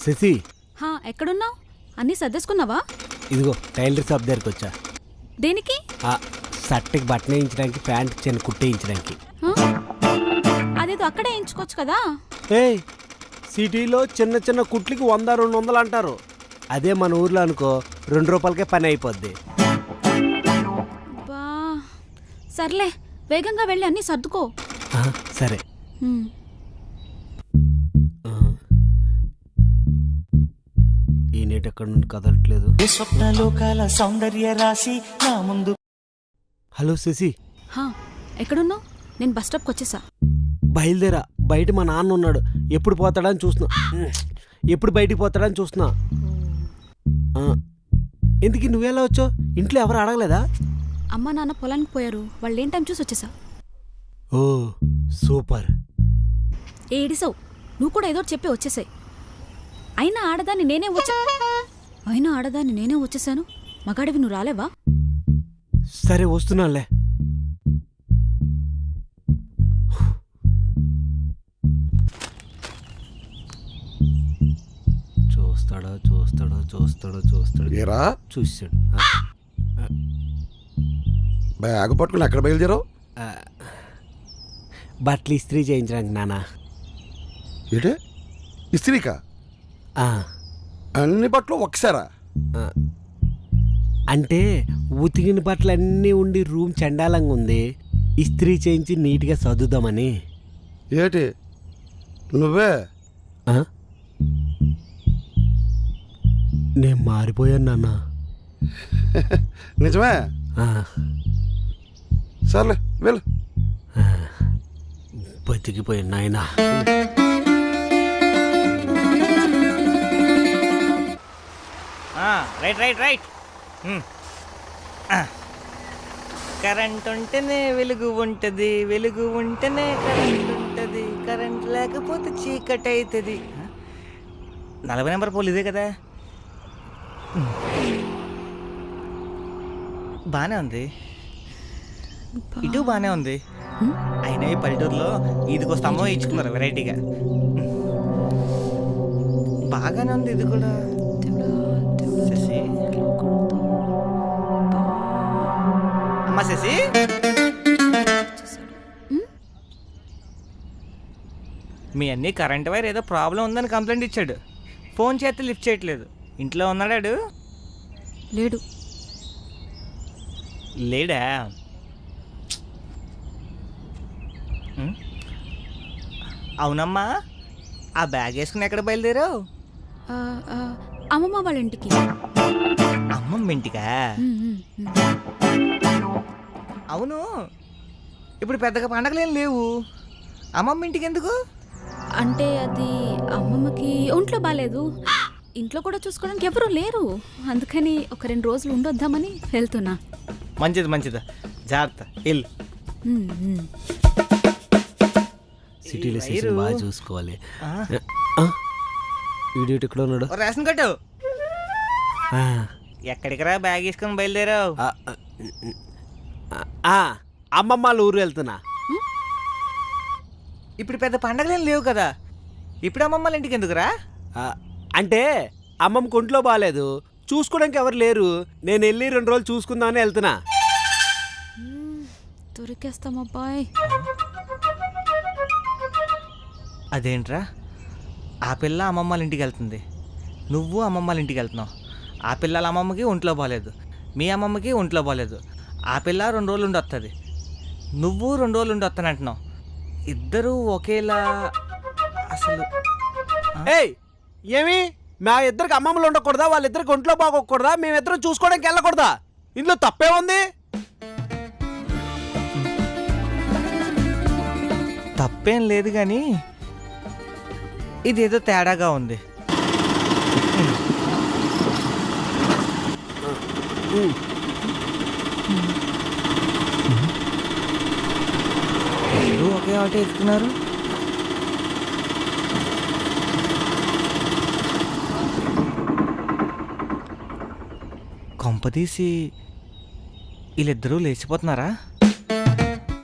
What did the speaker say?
శశి, ఎక్కడున్నావు? అన్నీ సర్దేసుకున్నావా? ఇదిగో టైలర్ షాప్ దగ్గరికి వచ్చా. దేనికి? షర్ట్కి బట్టన్ వేయించడానికి, ప్యాంట్ చిన్న కుట్టేయించడానికి. అదేదో అక్కడే వేయించుకోవచ్చు కదా. సిటీలో చిన్న చిన్న కుట్లకి 100-200 అంటారు. అదే మన ఊర్లో అనుకో 2 రూపాయలకే పని అయిపోద్ది. బా సర్లే, వేగంగా వెళ్ళి అన్నీ సర్దుకో. సరే. ఈ నీటి ఎక్కడ నుండి కదలట్లేదు. స్వప్నలోకాల సౌందర్య రాశి నా ముందు. హలో శశి, ఎక్కడున్నావు? నేను బస్ స్టాప్కి వచ్చేసా. బయలుదేరా. బయట మా నాన్న ఉన్నాడు. ఎప్పుడు పోతాడని చూస్తున్నా. ఎప్పుడు బయటికి పోతాడని చూస్తున్నా. ఎందుకు నువ్వెలా వచ్చావు? ఇంట్లో ఎవరు అడగలేదా? అమ్మ నాన్న పొలానికి పోయారు. వాళ్ళు ఏం టైం చూసి వచ్చేసా. ఓ సూపర్. ఏడిసావు నువ్వు కూడా ఏదో చెప్పి వచ్చేసాయి. అయినా ఆడదాన్ని నేనే వచ్చేసాను. మగాడివి నువ్వు రాలేవా? సరే వస్తున్నానులే. చూస్తాడు. చూసాడు. బ్యాగ్ పట్టుకుని ఎక్కడ బయలుదేరావు? బట్టలు ఇస్త్రీ చేయించడానికి నాన్న. ఏంటే ఇస్త్రీకా? అన్ని బట్టలు ఒకసారా? అంటే ఉతికిన బట్టలు అన్నీ ఉండి రూమ్ చండాలంగా ఉంది. ఇస్త్రీ చేయించి నీట్గా సర్దుదామని. ఏంటి నువ్వే? నేను మారిపోయాను నాన్న. నిజమే? సర్లే వెళ్ళు. బతికిపోయాను నాయనా. రైట్. కరెంట్ ఉంటేనే వెలుగు ఉంటుంది, వెలుగు ఉంటేనే కరెంట్ ఉంటుంది, కరెంట్ లేకపోతే చీకటి అవుతుంది. 40 నెంబర్ పోల్ ఇదే కదా. బానే ఉంది, ఇటు బానే ఉంది. అయినా ఈ పల్లెటూరులో ఇదిగో స్తంభం ఇచ్చుకున్నారు వెరైటీగా. బాగానే ఉంది ఇది కూడా. శశి, అమ్మా శశి, మీ అన్నీ కరెంట్ వైర్ ఏదో ప్రాబ్లం ఉందని కంప్లైంట్ ఇచ్చాడు. ఫోన్ చేస్తే లిఫ్ట్ చేయట్లేదు. ఇంట్లో ఉన్నాడాడు? లేడా? అవునమ్మా, ఆ బ్యాగ్ వేసుకుని ఎక్కడ బయలుదేరావు? అమ్మమ్మ వాళ్ళ ఇంటికి. అమ్మమ్మ ఇంటికా? అవును, ఇప్పుడు పెద్దగా పండగలేం లేవు. అమ్మమ్మ ఇంటికి ఎందుకు? అంటే అది అమ్మమ్మకి ఒంట్లో బాగాలేదు. ఇంట్లో కూడా చూసుకోవడానికి ఎవరూ లేరు. అందుకని ఒక 2 రోజులు ఉండొద్దామని వెళ్తున్నా. మంచిదా, జాగ్రత్త. ఇల్లు సిటీలో సీజన్ బాగా చూసుకోవాలి. వీడియో ఎక్కడ ఉన్నాడు? రేషన్ కట్టు. ఎక్కడికి బ్యాగ్ వేసుకొని బయలుదేరావు? అమ్మమ్మ వాళ్ళ ఊరు వెళ్తున్నా. ఇప్పుడు పెద్ద పండగలేం లేవు కదా, ఇప్పుడు అమ్మమ్మ ఇంటికి ఎందుకురా? అంటే అమ్మమ్మకి ఒంట్లో బాగాలేదు, చూసుకోవడానికి ఎవరు లేరు. నేను వెళ్ళి 2 రోజులు చూసుకుందామని వెళ్తున్నా. దొరికేస్తామబ్బాయ్. అదేంట్రా, ఆ పిల్ల అమ్మమ్మ ఇంటికి వెళ్తుంది, నువ్వు అమ్మమ్మ ఇంటికి వెళ్తున్నావు. ఆ పిల్లల అమ్మమ్మకి ఒంట్లో బాగాలేదు, మీ అమ్మమ్మకి ఒంట్లో బాగాలేదు. ఆ పిల్ల 2 రోజులు ఉండి వస్తుంది, నువ్వు 2 రోజులు ఉండి వస్తానంటున్నావు. ఇద్దరు ఒకేలా అసలు. ఏమి మా ఇద్దరికి అమ్మమ్మలు ఉండకూడదా? వాళ్ళిద్దరికి ఒంట్లో బాగోకూడదా? మేమిద్దరం చూసుకోవడానికి వెళ్ళకూడదా? ఇందులో తప్పే ఉంది? తప్పేం లేదు కానీ ఇదేదో తేడాగా ఉంది. ఒకే ఆటో ఎక్కుతున్నారు. కొంపదీసి వీళ్ళిద్దరూ లేచిపోతున్నారా?